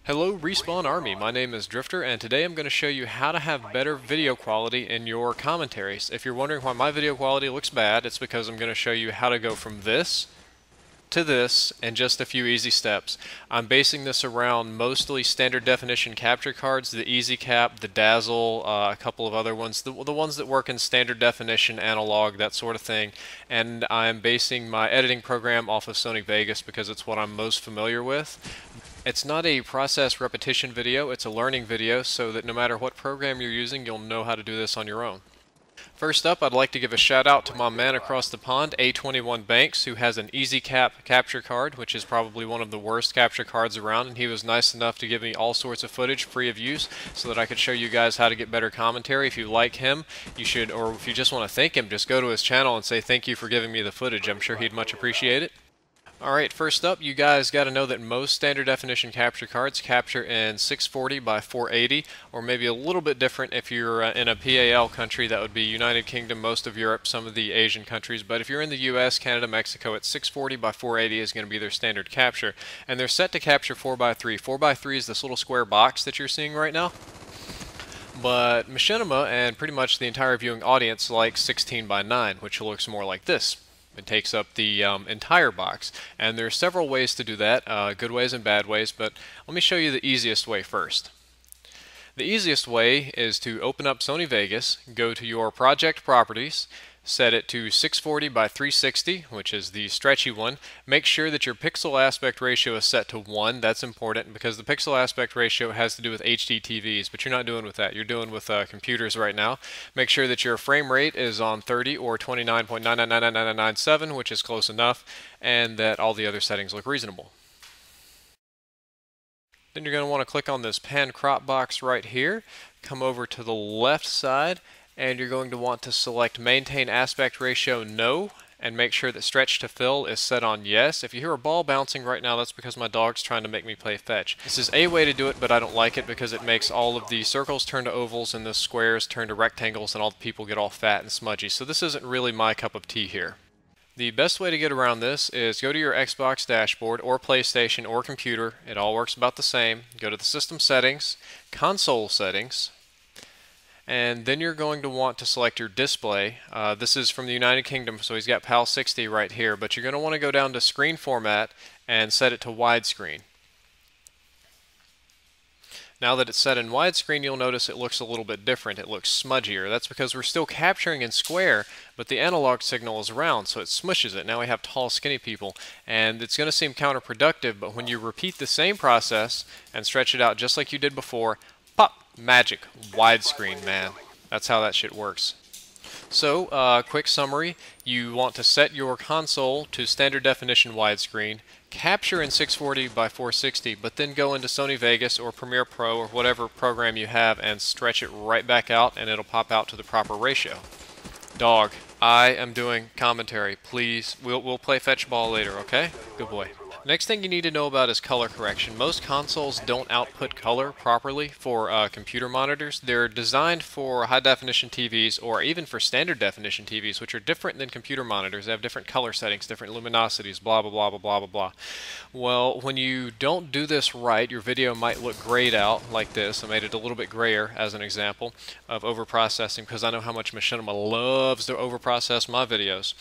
Hello Respawn Army, my name is Drift0r and today I'm going to show you how to have better video quality in your commentaries. If you're wondering why my video quality looks bad, it's because I'm going to show you how to go from this to this in just a few easy steps. I'm basing this around mostly standard definition capture cards, the Easycap, the Dazzle, a couple of other ones, the ones that work in standard definition, analog, that sort of thing. And I'm basing my editing program off of Sony Vegas because it's what I'm most familiar with. It's not a process repetition video, it's a learning video so that no matter what program you're using, you'll know how to do this on your own. First up, I'd like to give a shout out to my man across the pond, A21 Banks, who has an Easycap capture card, which is probably one of the worst capture cards around, and he was nice enough to give me all sorts of footage free of use so that I could show you guys how to get better commentary. If you like him, you should, or if you just want to thank him, just go to his channel and say thank you for giving me the footage. I'm sure he'd much appreciate it. Alright, first up, you guys got to know that most standard definition capture cards capture in 640 by 480, or maybe a little bit different if you're in a PAL country. That would be United Kingdom, most of Europe, some of the Asian countries. But if you're in the US, Canada, Mexico, it's 640 by 480 is going to be their standard capture. And they're set to capture 4x3. 4x3 is this little square box that you're seeing right now. But Machinima and pretty much the entire viewing audience like 16 by 9, which looks more like this. It takes up the entire box, and there are several ways to do that, good ways and bad ways, but let me show you the easiest way first. The easiest way is to open up Sony Vegas, go to your project properties, set it to 640 by 360, which is the stretchy one. Make sure that your pixel aspect ratio is set to 1. That's important because the pixel aspect ratio has to do with HD TVs, but you're not doing with that. You're doing with computers right now. Make sure that your frame rate is on 30 or 29.9999997, which is close enough, and that all the other settings look reasonable. Then you're going to want to click on this pan crop box right here, come over to the left side, and you're going to want to select maintain aspect ratio no, and make sure that stretch to fill is set on yes. If you hear a ball bouncing right now, that's because my dog's trying to make me play fetch. This is a way to do it, but I don't like it because it makes all of the circles turn to ovals and the squares turn to rectangles and all the people get all fat and smudgy. So this isn't really my cup of tea here. The best way to get around this is go to your Xbox dashboard or PlayStation or computer. It all works about the same. Go to the system settings, console settings, and then you're going to want to select your display. This is from the United Kingdom, so he's got PAL 60 right here, but you're going to want to go down to screen format and set it to widescreen. Now that it's set in widescreen, you'll notice it looks a little bit different. It looks smudgier. That's because we're still capturing in square, but the analog signal is round, so it smushes it. Now we have tall, skinny people, and it's going to seem counterproductive, but when you repeat the same process and stretch it out just like you did before, pop! Magic. Widescreen, man. That's how that shit works. So, quick summary. You want to set your console to standard definition widescreen, capture in 640 by 460, but then go into Sony Vegas or Premiere Pro or whatever program you have and stretch it right back out, and it'll pop out to the proper ratio. Dog, I am doing commentary. Please, we'll play fetch ball later, okay? Good boy. Next thing you need to know about is color correction. Most consoles don't output color properly for computer monitors. They're designed for high-definition TVs or even for standard-definition TVs, which are different than computer monitors. They have different color settings, different luminosities, blah, blah, blah, blah, blah, blah, blah. Well, when you don't do this right, your video might look grayed out like this. I made it a little bit grayer as an example of overprocessing because I know how much Machinima loves to overprocess my videos.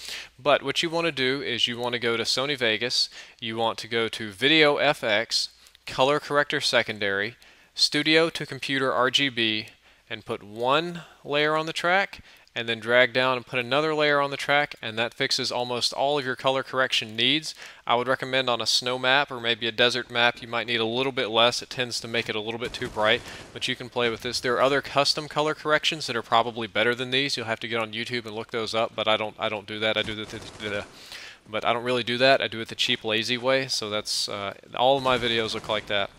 But what you want to do is you want to go to Sony Vegas, you want to go to Video FX, Color Corrector Secondary, Studio to Computer RGB, and put one layer on the track, and then drag down and put another layer on the track, and that fixes almost all of your color correction needs. I would recommend on a snow map or maybe a desert map you might need a little bit less. It tends to make it a little bit too bright, but you can play with this. There are other custom color corrections that are probably better than these. You'll have to get on YouTube and look those up, but I don't do that. But I don't really do that. I do it the cheap, lazy way, so that's all of my videos look like that.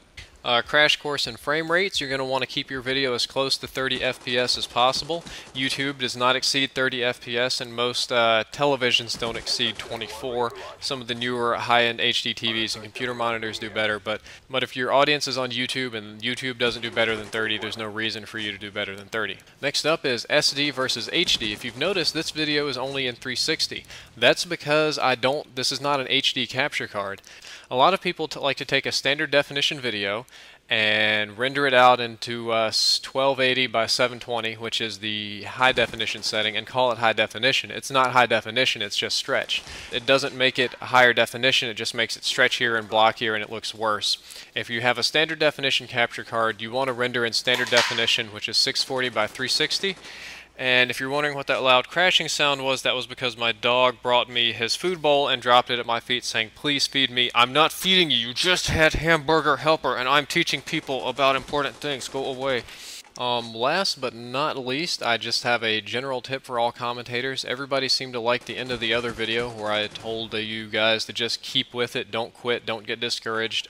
Crash course in frame rates. You're going to want to keep your video as close to 30 FPS as possible. YouTube does not exceed 30 FPS, and most televisions don't exceed 24. Some of the newer high-end HD TVs and computer monitors do better, but if your audience is on YouTube and YouTube doesn't do better than 30, there's no reason for you to do better than 30. Next up is SD versus HD. If you've noticed, this video is only in 360. That's because this is not an HD capture card. A lot of people like to take a standard definition video and render it out into 1280 by 720, which is the high definition setting, and call it high definition. It's not high definition, it's just stretch. It doesn't make it higher definition, it just makes it stretchier and blockier and it looks worse. If you have a standard definition capture card, you want to render in standard definition, which is 640 by 360. And if you're wondering what that loud crashing sound was, that was because my dog brought me his food bowl and dropped it at my feet saying, "Please feed me. I'm not feeding you. You just had hamburger helper and I'm teaching people about important things. Go away." Last but not least, I just have a general tip for all commentators. Everybody seemed to like the end of the other video where I told you guys to just keep with it, don't quit, don't get discouraged.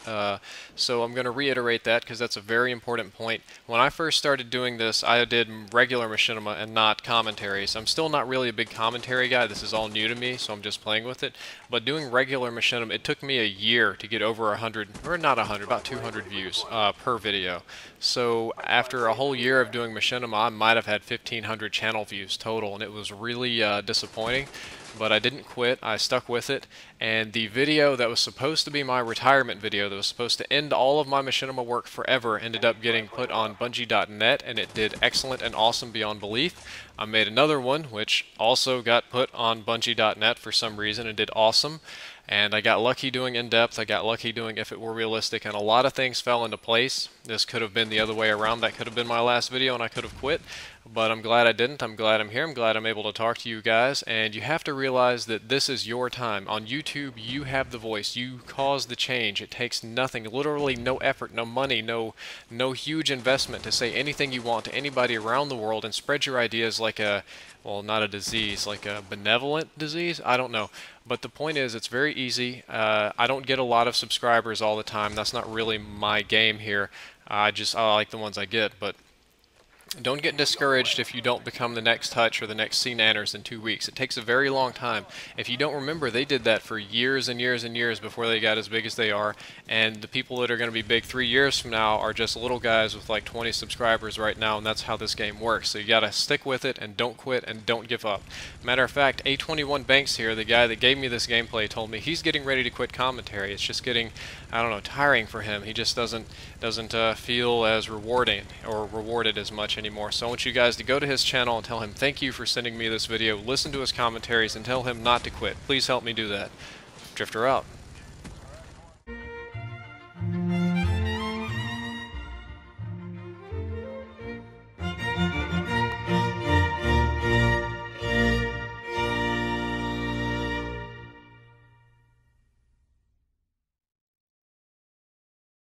So I'm going to reiterate that because that's a very important point. When I first started doing this, I did regular machinima and not commentaries. I'm still not really a big commentary guy. This is all new to me, so I'm just playing with it. But doing regular machinima, it took me a year to get over 100, or not 100, about 200 views per video. So after a whole year of doing machinima, I might have had 1,500 channel views total, and it was really disappointing. But I didn't quit, I stuck with it, and the video that was supposed to be my retirement video, that was supposed to end all of my machinima work forever, ended up getting put on Bungie.net, and it did excellent and awesome beyond belief. I made another one, which also got put on Bungie.net for some reason and did awesome. And I got lucky doing in-depth, I got lucky doing if it were realistic, and a lot of things fell into place. This could have been the other way around. That could have been my last video and I could have quit. But I'm glad I didn't. I'm glad I'm here. I'm glad I'm able to talk to you guys. And you have to realize that this is your time. On YouTube, you have the voice. You cause the change. It takes nothing, literally no effort, no money, no huge investment to say anything you want to anybody around the world and spread your ideas like a, well, not a disease, like a benevolent disease? I don't know. But the point is, it's very easy. I don't get a lot of subscribers all the time. That's not really my game here. I like the ones I get, but don't get discouraged if you don't become the next Hutch or the next C Nanners in 2 weeks. It takes a very long time. If you don't remember, they did that for years and years and years before they got as big as they are. And the people that are going to be big 3 years from now are just little guys with like 20 subscribers right now, and that's how this game works. So you got to stick with it and don't quit and don't give up. Matter of fact, A21 Banks here, the guy that gave me this gameplay, told me he's getting ready to quit commentary. It's just getting, I don't know, tiring for him. He just doesn't feel as rewarding or rewarded as much anymore. So I want you guys to go to his channel and tell him thank you for sending me this video, listen to his commentaries, and tell him not to quit. Please help me do that. Drift0r out.